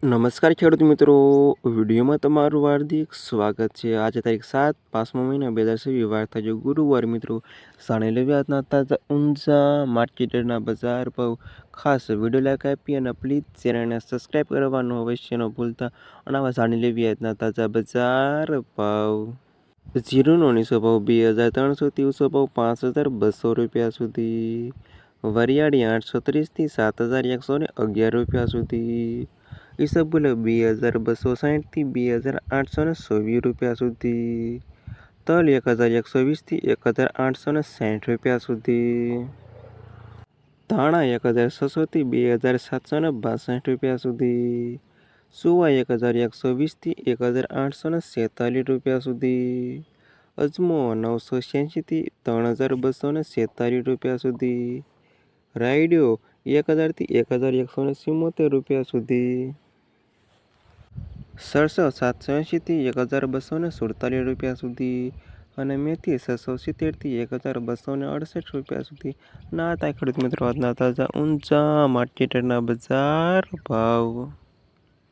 નમસ્કાર ખેડૂત મિત્રો, વિડીયોમાં તમારું હાર્દિક સ્વાગત છે। આજે તારીખ 7 5મા મહિના 2026 વાર થયો ગુરુવાર। મિત્રો જાણી લેવી આજના તાજા ઊંઝા માર્કેટના બજાર ભાવ। ખાસ વિડીયો લાઈક આપી અને પ્લીઝ ચેનલને સબસ્ક્રાઈબ કરવાનું અવશ્ય ન ભૂલતા। અને આવા જાણી લેવી આજના તાજા બજાર ભાવ। જીરુનો નીચો ભાવ 2300 ઊંચો ભાવ 5200 રૂપિયા સુધી। વરિયાળી 830 થી 7111 રૂપિયા સુધી। ઈસબગુલ 2260 થી 2824 રૂપિયા સુધી। તલ 1120 થી 1860 રૂપિયા સુધી। ધાણા 1600 થી 2762 રૂપિયા સુધી। સુવા 1120 થી 1846 રૂપિયા સુધી। અજમો 986 થી 3246 રૂપિયા સુધી। રાયડો 1000 થી 1174 રૂપિયા સુધી। સરસો 780 થી 1247 રૂપિયા સુધી। અને મેથી 670 થી 1268 રૂપિયા સુધી। ના હતા ખેડૂત મિત્રો આજના તાજા ઊંચા માર્કેટના બજાર ભાવ।